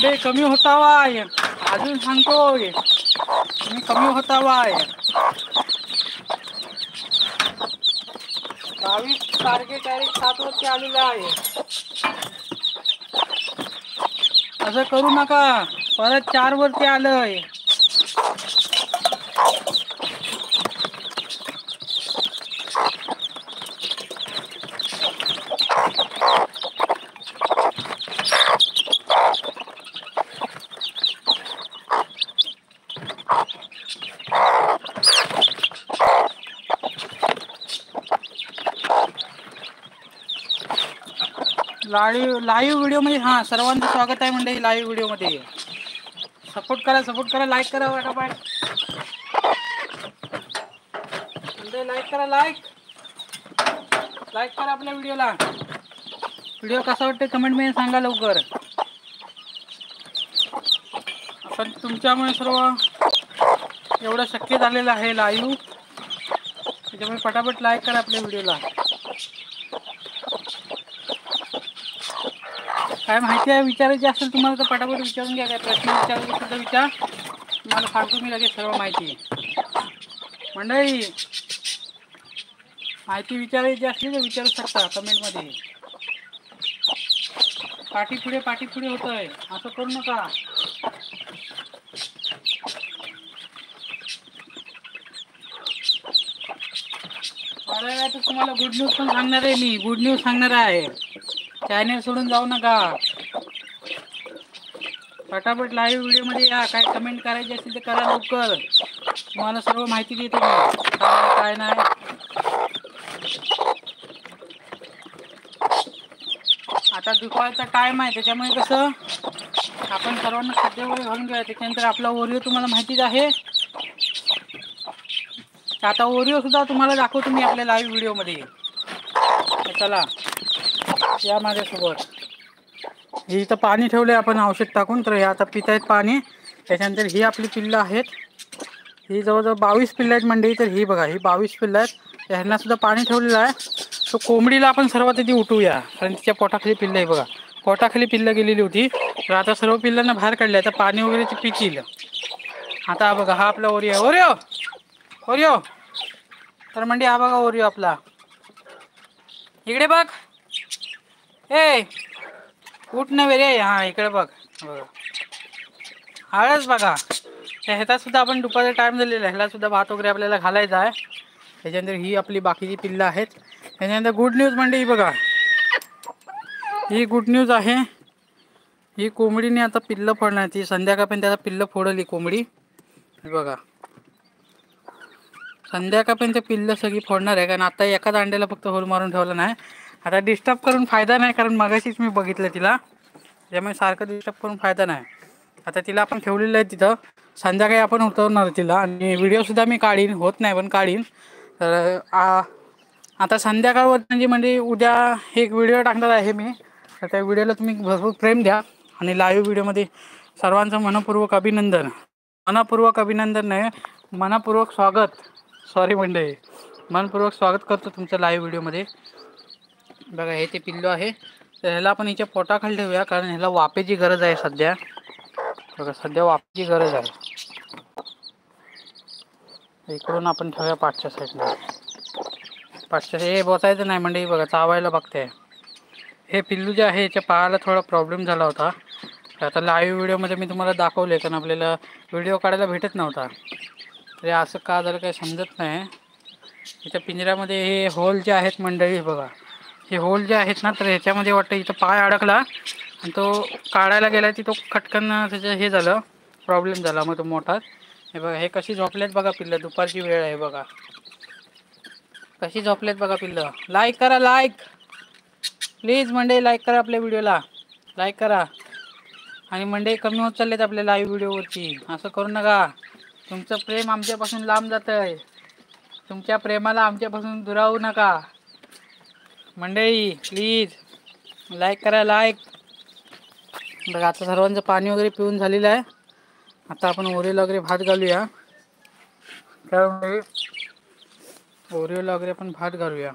म्हणजे कमी होता वाय अजून सांगतोय तुम्ही कमी होता वाय 22 टार्गेट डायरेक्ट 7 वरती आलेला आहे. असं करू नका परत 4 वरती आलंय. लाईव्ह व्हिडिओ मध्ये हा सर्वांचं स्वागत आहे म्हणजे लाईव्ह व्हिडिओ मध्ये सपोर्ट करा लाईक करा वाटापाट म्हणजे लाईक करा लाईक करा आपल्या व्हिडिओला. व्हिडिओ कसा वाटते कमेंट मध्ये सांगा लवकर. आपण तुमच्यामुळे सर्व एवढं शक्य झालेलं आहे लाईव्ह त्याच्यामुळे पटापट लाईक करा आपल्या व्हिडिओला. काय माहिती आहे विचारायची असेल तुम्हाला तर पटापट विचारून घ्या. काय प्रश्न विचारायचे सुद्धा विचार तुम्हाला सांगतो मी लगेच सर्व माहिती. मंडळी माहिती विचारायची असली तर विचारू शकता कमेंटमध्ये. पाठी पुढे होतोय असं करू नका. अरे तर तुम्हाला गुड न्यूज पण सांगणार आहे मी. गुड न्यूज सांगणार आहे. चॅनल सोडून जाऊ नका. पटापट लाईव्ह व्हिडिओ मध्ये या. काय कमेंट करायची असेल तर करा लवकर. तुम्हाला सर्व माहिती देतो मी काय नाही. आता दुपारचा टाइम आहे त्याच्यामुळे कसं आपण सर्वांना खाद्य वगैरे घालून घ्या. त्याच्यानंतर आपला ओरिओ तुम्हाला माहितीच आहे. आता ओरिओ सुद्धा तुम्हाला दाखवतो मी आपल्या लाईव्ह व्हिडिओ मध्ये. चला या माझ्यासोबत. ही इथं पाणी ठेवलंय आपण औषध टाकून तर हे आता पित आहेत पाणी. त्याच्यानंतर ही आपली पिल्लं आहेत. ही जवळजवळ 22 पिल्लं आहेत मंडळी. तर ही बघा ही 22 पिल्लं आहेत. ह्यांना सुद्धा पाणी ठेवलेलं आहे. तो कोंबडीला आपण सर्वात आधी उठवूया कारण तिच्या पोटाखाली पिल्लं आहे बघा. पोटाखाली पिल्लं गेलेली होती तर आता सर्व पिल्लांना बाहेर काढले. आता पाणी वगैरे ते पितील. आता बघा हा आपला ओरिओ तर मंडळी हा बघा ओरिओ आपला. इकडे बघ ए उठ नव्हे रे. हा इकडे बघ. हळच बघा ह्याचा सुद्धा आपण दुपारचा टाइम झालेला आहे. ह्याला सुद्धा भात वगैरे आपल्याला घालायचा आहे. त्याच्यानंतर ही आपली बाकीची पिल्लं आहेत. त्याच्यानंतर गुड न्यूज मंडळी बघा. ही गुड न्यूज आहे. ही कोंबडीने आता पिल्लं फोडणार. ती संध्याकाळपर्यंत त्याला पिल्लं फोडली कोंबडी बघा. संध्याकाळपर्यंत पिल्लं सगळी फोडणार आहे कारण आता एकाच अंड्याला फक्त होल मारून ठेवलं नाही. आता डिस्टर्ब करून फायदा नाही कारण मगाशीच मी बघितलं तिला. त्यामुळे सारखं डिस्टर्ब करून फायदा नाही. आता तिला आपण ठेवलेलं आहे तिथं. संध्याकाळी आपण उतरणार तिला आणि व्हिडिओ सुद्धा मी काढीन. होत नाही पण काढीन. तर आता संध्याकाळवर म्हणजे उद्या एक व्हिडिओ टाकणार आहे मी. तर त्या व्हिडिओला तुम्ही भरपूर प्रेम द्या आणि लाईव्ह व्हिडिओमध्ये सर्वांचं मनपूर्वक अभिनंदन. नाही मनपूर्वक स्वागत. सॉरी मंडळी मनपूर्वक स्वागत करतो तुमचं लाईव्ह व्हिडिओमध्ये. बघा हे ते पिल्लू आहे. तर ह्याला आपण हिच्या पोटाखाली ठेवूया कारण ह्याला वाफेची गरज आहे सध्या. बघा सध्या वाफेची गरज आहे. इकडून आपण ठेवूया पाठच्या साईडला. हे बसायचं नाही मंडळी बघा चावायला बघते. हे पिल्लू जे आहे याच्या पायाला थोडा प्रॉब्लेम झाला होता. आता लाईव्ह व्हिडिओमध्ये मी तुम्हाला दाखवले कारण आपल्याला व्हिडिओ काढायला भेटत नव्हता. तरी असं का झालं काही समजत नाही. इथं पिंजऱ्यामध्ये हे होल जे आहेत मंडळी बघा. हे होल जे आहेत ना तर ह्याच्यामध्ये वाटतं इथं पाय अडकला आणि तो काढायला गेला की तो खटकन त्याचं हे झालं प्रॉब्लेम झाला मग तो मोठा. हे बघा हे कशी झोपलेत बघा पिल्लं. दुपारची वेळ आहे बघा. कशी झोपलेत बघा पिल्लं. लाईक करा लाईक प्लीज मंडळी. लाईक करा आपल्या व्हिडिओला. लाईक करा. आणि मंडळी कमी होत चाललेत आपल्या लाईव्ह व्हिडिओवरती. असं करू नका. तुमचं प्रेम आमच्यापासून लांब जात आहे. तुमच्या प्रेमाला आमच्यापासून दुरावू नका मंडळी. प्लीज लाईक करा लाईक. बघा आता सर्वांचं पाणी वगैरे पिऊन झालेलं आहे. आता आपण ओरिओला वगैरे भात घालूया. त्यामुळे ओरिओला वगैरे आपण भात घालूया.